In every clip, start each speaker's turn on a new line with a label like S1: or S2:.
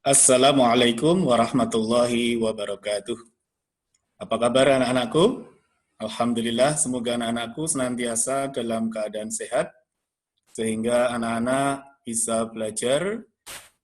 S1: Assalamualaikum warahmatullahi wabarakatuh. Apa kabar anak-anakku? Alhamdulillah, semoga anak-anakku senantiasa dalam keadaan sehat, sehingga anak-anak bisa belajar,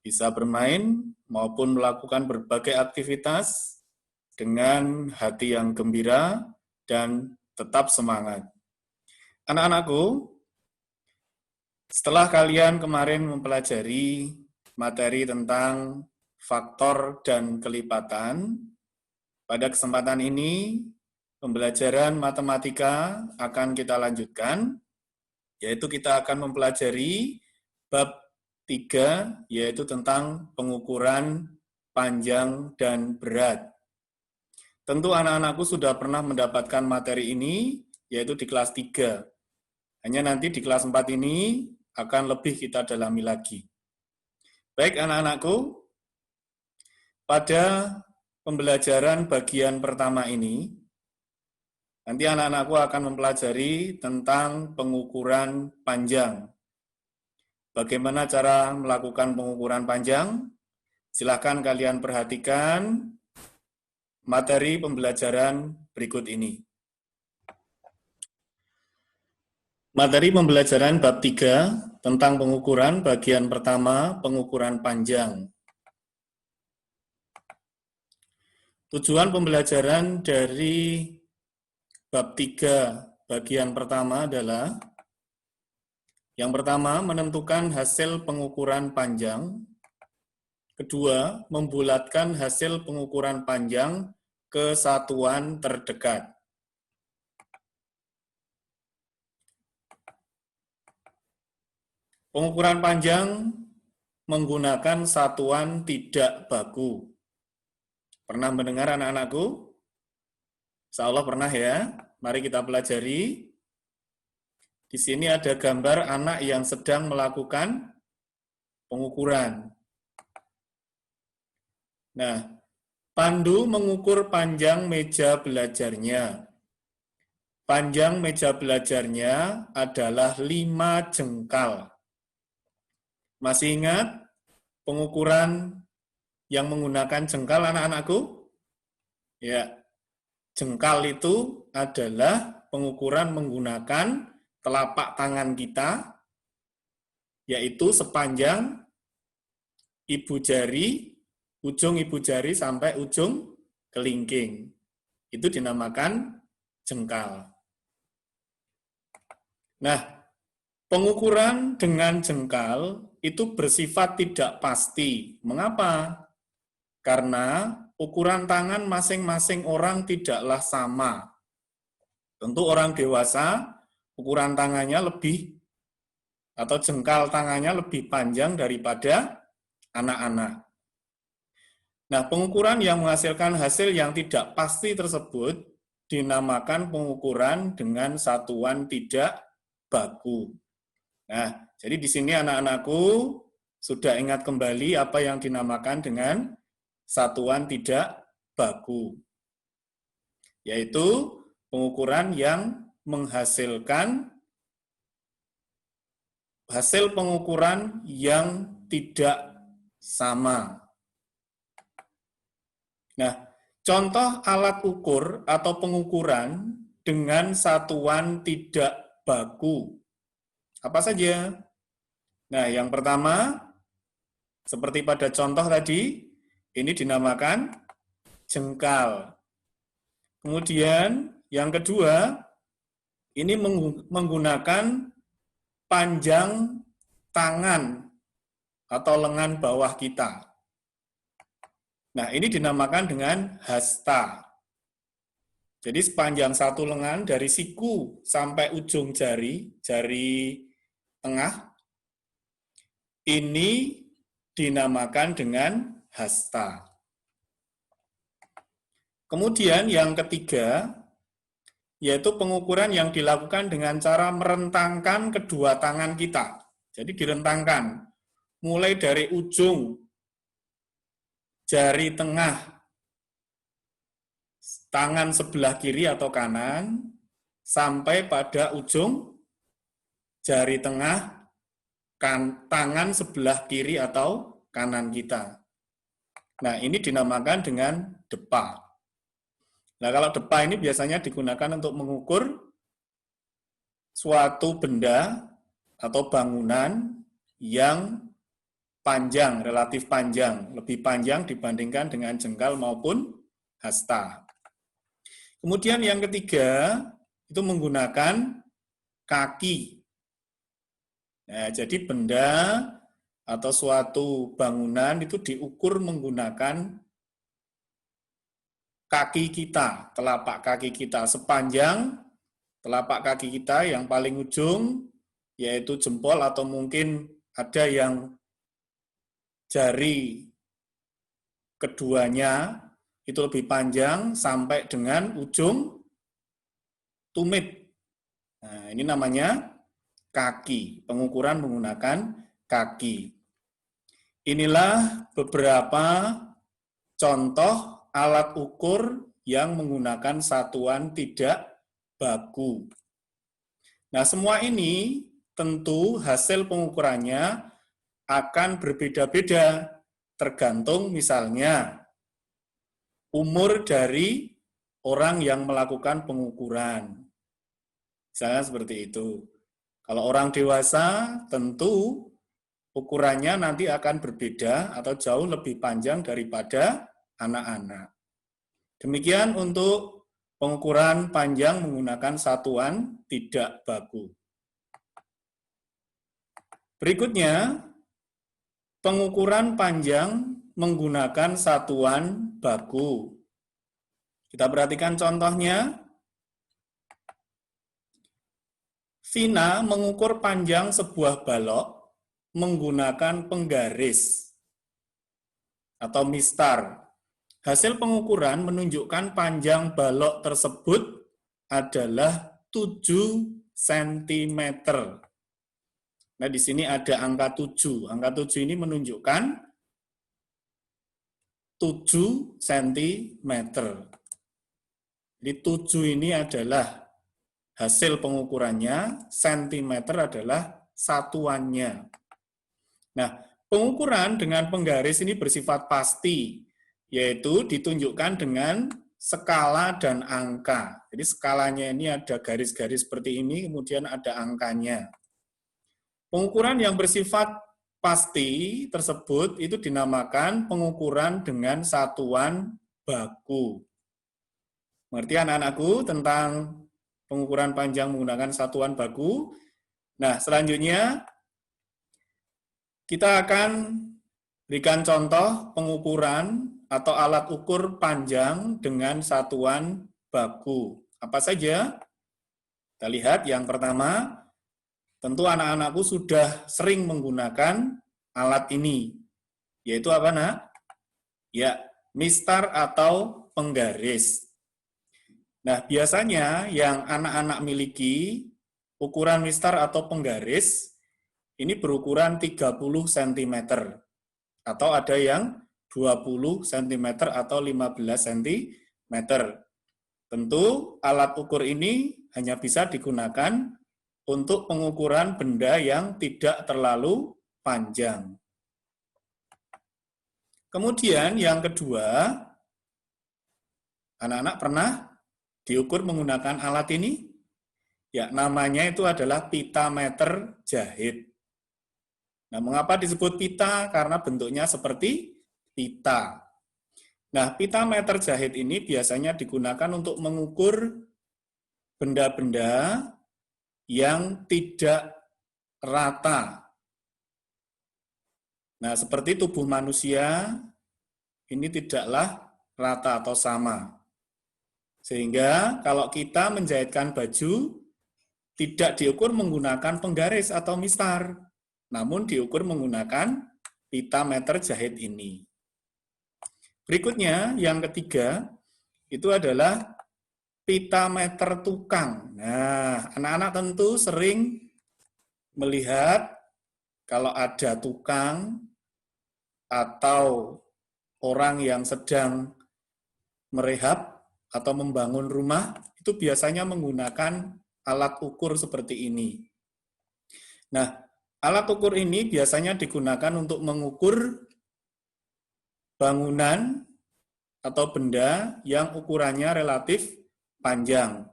S1: bisa bermain, maupun melakukan berbagai aktivitas dengan hati yang gembira dan tetap semangat. Anak-anakku, setelah kalian kemarin mempelajari materi tentang faktor dan kelipatan, pada kesempatan ini pembelajaran matematika akan kita lanjutkan, yaitu kita akan mempelajari bab 3, yaitu tentang pengukuran panjang dan berat. Tentu anak-anakku sudah pernah mendapatkan materi ini, yaitu di kelas 3. Hanya nanti di kelas 4 ini akan lebih kita dalami lagi. Baik anak-anakku, pada pembelajaran bagian pertama ini, nanti anak-anakku akan mempelajari tentang pengukuran panjang. Bagaimana cara melakukan pengukuran panjang? Silakan kalian perhatikan materi pembelajaran berikut ini. Materi pembelajaran bab 3 tentang pengukuran bagian pertama, pengukuran panjang. Tujuan pembelajaran dari bab 3 bagian pertama adalah yang pertama, menentukan hasil pengukuran panjang. Kedua, membulatkan hasil pengukuran panjang ke satuan terdekat. Pengukuran panjang menggunakan satuan tidak baku. Pernah mendengar anak-anakku? Insya Allah pernah ya. Mari kita pelajari. Di sini ada gambar anak yang sedang melakukan pengukuran. Nah, Pandu mengukur panjang meja belajarnya. Panjang meja belajarnya adalah 5 jengkal. Masih ingat pengukuran yang menggunakan jengkal anak-anakku? Ya, jengkal itu adalah pengukuran menggunakan telapak tangan kita, yaitu sepanjang ibu jari, ujung ibu jari sampai ujung kelingking. Itu dinamakan jengkal. Nah, pengukuran dengan jengkal itu bersifat tidak pasti. Mengapa? Karena ukuran tangan masing-masing orang tidaklah sama. Tentu orang dewasa, ukuran tangannya lebih, atau jengkal tangannya lebih panjang daripada anak-anak. Nah, pengukuran yang menghasilkan hasil yang tidak pasti tersebut dinamakan pengukuran dengan satuan tidak baku. Nah, jadi di sini anak-anakku sudah ingat kembali apa yang dinamakan dengan satuan tidak baku, yaitu pengukuran yang menghasilkan hasil pengukuran yang tidak sama. Nah, contoh alat ukur atau pengukuran dengan satuan tidak baku. Apa saja? Nah, yang pertama, seperti pada contoh tadi, ini dinamakan jengkal. Kemudian, yang kedua, ini menggunakan panjang tangan atau lengan bawah kita. Nah, ini dinamakan dengan hasta. Jadi sepanjang satu lengan dari siku sampai ujung jari, jari tengah, ini dinamakan dengan hasta. Kemudian yang ketiga, yaitu pengukuran yang dilakukan dengan cara merentangkan kedua tangan kita. Jadi direntangkan, mulai dari ujung jari tengah tangan sebelah kiri atau kanan, sampai pada ujung jari tengah tangan sebelah kiri atau kanan kita. Nah, ini dinamakan dengan depa. Nah, kalau depa ini biasanya digunakan untuk mengukur suatu benda atau bangunan yang panjang, relatif panjang, lebih panjang dibandingkan dengan jengkal maupun hasta. Kemudian yang ketiga, itu menggunakan kaki. Nah, jadi benda atau suatu bangunan itu diukur menggunakan kaki kita, telapak kaki kita, sepanjang telapak kaki kita yang paling ujung, yaitu jempol atau mungkin ada yang jari keduanya itu lebih panjang sampai dengan ujung tumit. Nah, ini namanya kaki, pengukuran menggunakan kaki. Inilah beberapa contoh alat ukur yang menggunakan satuan tidak baku. Nah, semua ini tentu hasil pengukurannya akan berbeda-beda, tergantung misalnya umur dari orang yang melakukan pengukuran. Misalnya seperti itu. Kalau orang dewasa, tentu ukurannya nanti akan berbeda atau jauh lebih panjang daripada anak-anak. Demikian untuk pengukuran panjang menggunakan satuan tidak baku. Berikutnya, pengukuran panjang menggunakan satuan baku. Kita perhatikan contohnya. Vina mengukur panjang sebuah balok menggunakan penggaris atau mistar. Hasil pengukuran menunjukkan panjang balok tersebut adalah 7 cm. Nah, di sini ada angka 7. Angka 7 ini menunjukkan 7 cm. Jadi 7 ini adalah hasil pengukurannya, sentimeter adalah satuannya. Nah, pengukuran dengan penggaris ini bersifat pasti, yaitu ditunjukkan dengan skala dan angka. Jadi skalanya ini ada garis-garis seperti ini, kemudian ada angkanya. Pengukuran yang bersifat pasti tersebut itu dinamakan pengukuran dengan satuan baku. Mengerti anak-anakku tentang pengukuran panjang menggunakan satuan baku? Nah, selanjutnya kita akan berikan contoh pengukuran atau alat ukur panjang dengan satuan baku. Apa saja? Kita lihat yang pertama, tentu anak-anakku sudah sering menggunakan alat ini. Yaitu apa, Nak? Ya, mistar atau penggaris. Nah, biasanya yang anak-anak miliki ukuran mistar atau penggaris ini berukuran 30 cm atau ada yang 20 cm atau 15 cm. Tentu alat ukur ini hanya bisa digunakan untuk pengukuran benda yang tidak terlalu panjang. Kemudian yang kedua, anak-anak pernah diukur menggunakan alat ini? Ya, namanya itu adalah pita meter jahit. Nah, mengapa disebut pita? Karena bentuknya seperti pita. Nah, pita meter jahit ini biasanya digunakan untuk mengukur benda-benda yang tidak rata. Nah, seperti tubuh manusia, ini tidaklah rata atau sama. Sehingga kalau kita menjahitkan baju, tidak diukur menggunakan penggaris atau mistar, namun diukur menggunakan pita meter jahit ini. Berikutnya, yang ketiga, itu adalah pita meter tukang. Nah, anak-anak tentu sering melihat kalau ada tukang atau orang yang sedang merehab atau membangun rumah, itu biasanya menggunakan alat ukur seperti ini. Nah, alat ukur ini biasanya digunakan untuk mengukur bangunan atau benda yang ukurannya relatif panjang,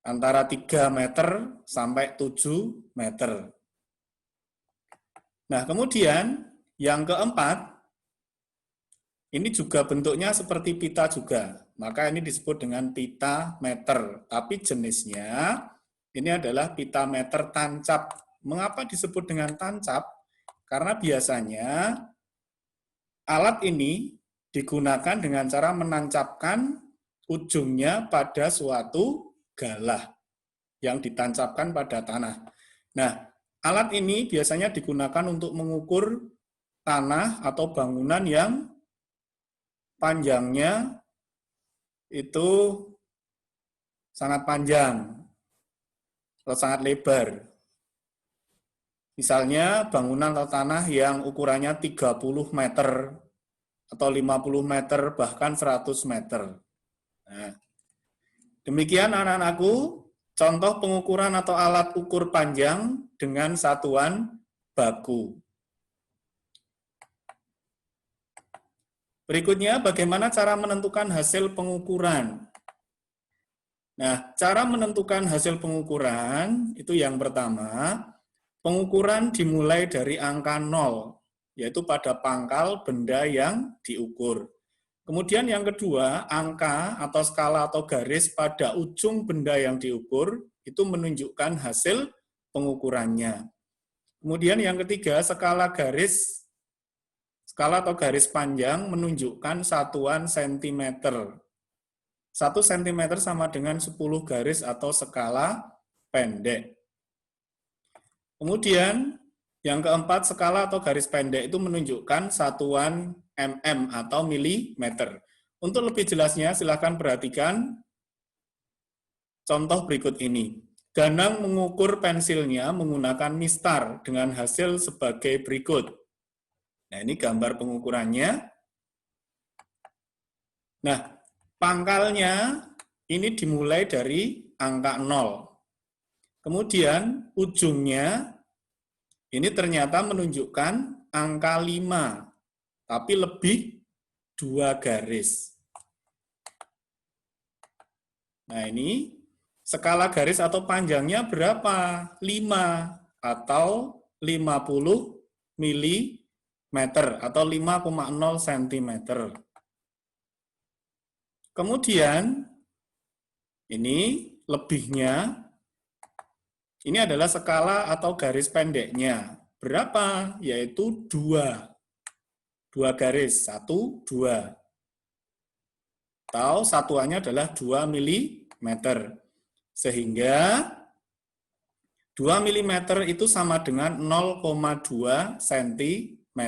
S1: antara 3 meter sampai 7 meter. Nah, kemudian yang keempat, ini juga bentuknya seperti pita juga. Maka ini disebut dengan pita meter. Tapi jenisnya ini adalah pita meter tancap. Mengapa disebut dengan tancap? Karena biasanya alat ini digunakan dengan cara menancapkan ujungnya pada suatu galah yang ditancapkan pada tanah. Nah, alat ini biasanya digunakan untuk mengukur tanah atau bangunan yang panjangnya itu sangat panjang atau sangat lebar. Misalnya bangunan atau tanah yang ukurannya 30 meter atau 50 meter, bahkan 100 meter. Nah, demikian anak-anakku, contoh pengukuran atau alat ukur panjang dengan satuan baku. Berikutnya, bagaimana cara menentukan hasil pengukuran? Nah, cara menentukan hasil pengukuran itu yang pertama, pengukuran dimulai dari angka 0, yaitu pada pangkal benda yang diukur. Kemudian yang kedua, angka atau skala atau garis pada ujung benda yang diukur, itu menunjukkan hasil pengukurannya. Kemudian yang ketiga, skala atau garis panjang menunjukkan satuan sentimeter. 1 cm sama dengan 10 garis atau skala pendek. Kemudian yang keempat, skala atau garis pendek itu menunjukkan satuan mm atau milimeter. Untuk lebih jelasnya, silakan perhatikan contoh berikut ini. Danang mengukur pensilnya menggunakan mistar dengan hasil sebagai berikut. Nah, ini gambar pengukurannya. Nah, pangkalnya ini dimulai dari angka 0. Kemudian ujungnya ini ternyata menunjukkan angka 5, tapi lebih 2 garis. Nah, ini skala garis atau panjangnya berapa? 5 atau 50 mm atau 5,0 cm. Kemudian ini lebihnya, ini adalah skala atau garis pendeknya. Berapa? Yaitu 2. 2 garis, 1, 2. Atau satuannya adalah 2 mm. Sehingga 2 mm itu sama dengan 0,2 cm.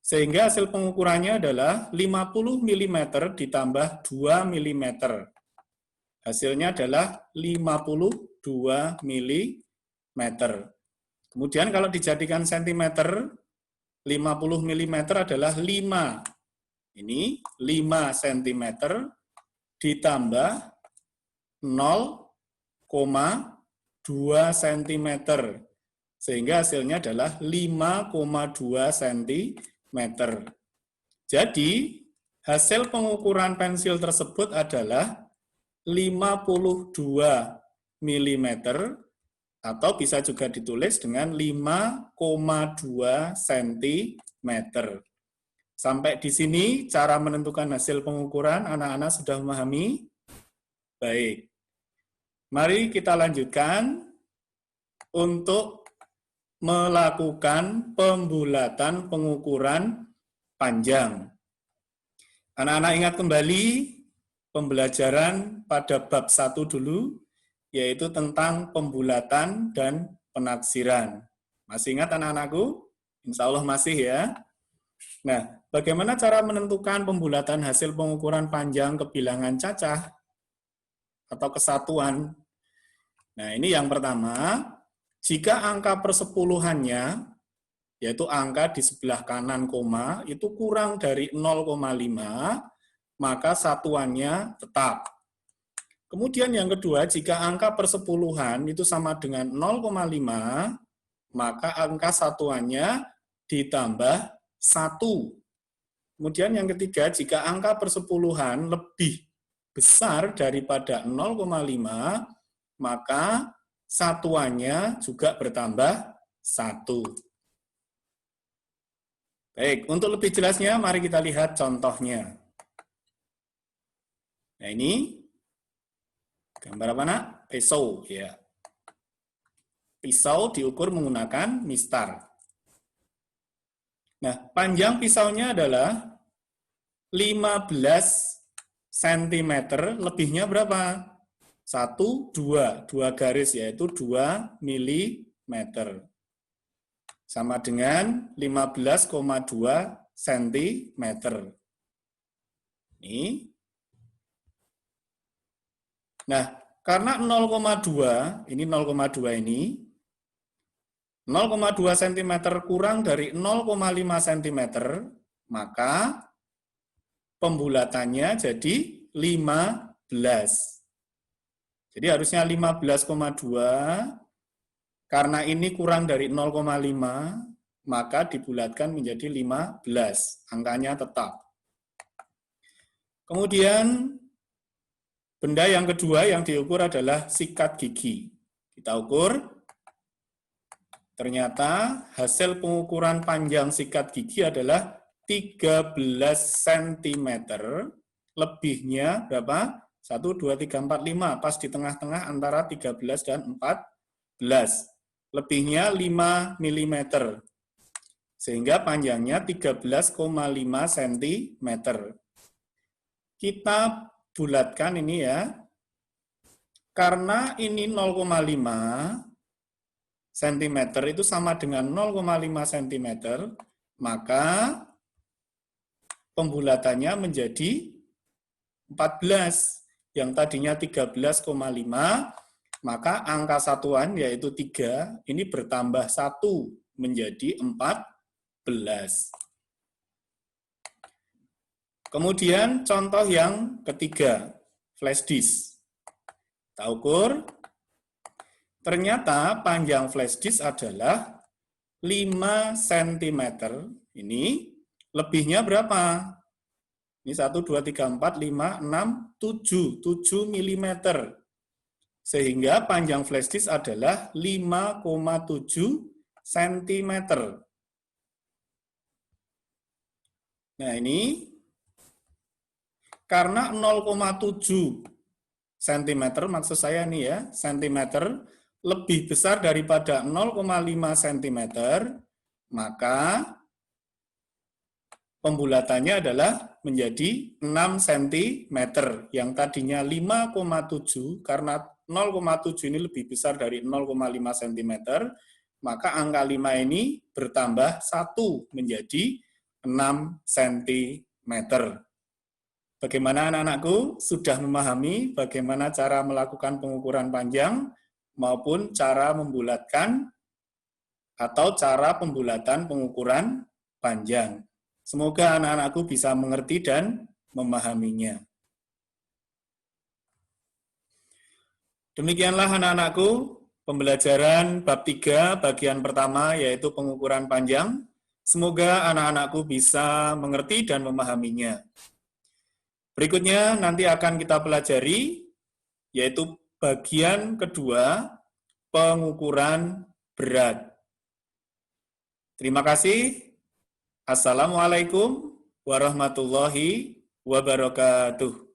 S1: Sehingga hasil pengukurannya adalah 50 mm ditambah 2 mm. Hasilnya adalah 52 mm. Kemudian kalau dijadikan sentimeter, 50 mm adalah 5. Ini 5 cm ditambah 0,2 cm. Sehingga hasilnya adalah 5,2 cm. Jadi, hasil pengukuran pensil tersebut adalah 52 mm atau bisa juga ditulis dengan 5,2 cm. Sampai di sini cara menentukan hasil pengukuran, anak-anak sudah memahami? Baik. Mari kita lanjutkan untuk melakukan pembulatan pengukuran panjang. Anak-anak ingat kembali pembelajaran pada bab 1 dulu, yaitu tentang pembulatan dan penaksiran. Masih ingat anak-anakku? Insya Allah masih ya. Nah, bagaimana cara menentukan pembulatan hasil pengukuran panjang kebilangan cacah atau kesatuan? Nah, ini yang pertama, jika angka persepuluhannya, yaitu angka di sebelah kanan koma, itu kurang dari 0,5, maka satuannya tetap. Kemudian yang kedua, jika angka persepuluhan itu sama dengan 0,5, maka angka satuannya ditambah 1. Kemudian yang ketiga, jika angka persepuluhan lebih besar daripada 0,5, maka satuannya juga bertambah 1. Baik, untuk lebih jelasnya, mari kita lihat contohnya. Nah, ini gambar apa, nak? Pisau, ya. Pisau diukur menggunakan mistar. Nah, panjang pisaunya adalah 15 cm, lebihnya berapa? 1, 2 garis, yaitu 2 mm. Sama dengan 15,2 cm. Ini. Nah, karena 0,2, ini 0,2 ini, 0,2 cm kurang dari 0,5 cm, maka pembulatannya jadi 15. Jadi harusnya 15,2, karena ini kurang dari 0,5, maka dibulatkan menjadi 15. Angkanya tetap. Kemudian, benda yang kedua yang diukur adalah sikat gigi. Kita ukur. Ternyata hasil pengukuran panjang sikat gigi adalah 13 cm. Lebihnya berapa? 1, 2, 3, 4, 5. Pas di tengah-tengah antara 13 dan 14. Lebihnya 5 mm. Sehingga panjangnya 13,5 cm. Kita bulatkan ini ya. Karena ini 0,5 cm itu sama dengan 0,5 cm, maka pembulatannya menjadi 14. Yang tadinya 13,5, maka angka satuan yaitu 3, ini bertambah 1 menjadi 14. Kemudian contoh yang ketiga, flash disk. Kita ukur. Ternyata panjang flash disk adalah 5 cm. Ini lebihnya berapa? Ini 1, 2, 3, 4, 5, 6, 7 mm. Sehingga panjang flash disk adalah 5,7 cm. Nah ini, karena 0,7 cm, maksud saya nih ya, cm, lebih besar daripada 0,5 cm, maka pembulatannya adalah menjadi 6 cm. Yang tadinya 5,7, karena 0,7 ini lebih besar dari 0,5 cm, maka angka 5 ini bertambah 1 menjadi 6 cm. Bagaimana anak-anakku? Sudah memahami bagaimana cara melakukan pengukuran panjang maupun cara membulatkan atau cara pembulatan pengukuran panjang. Semoga anak-anakku bisa mengerti dan memahaminya. Demikianlah anak-anakku, pembelajaran bab 3 bagian pertama yaitu pengukuran panjang. Semoga anak-anakku bisa mengerti dan memahaminya. Berikutnya nanti akan kita pelajari yaitu bagian kedua, pengukuran berat. Terima kasih. Assalamualaikum warahmatullahi wabarakatuh.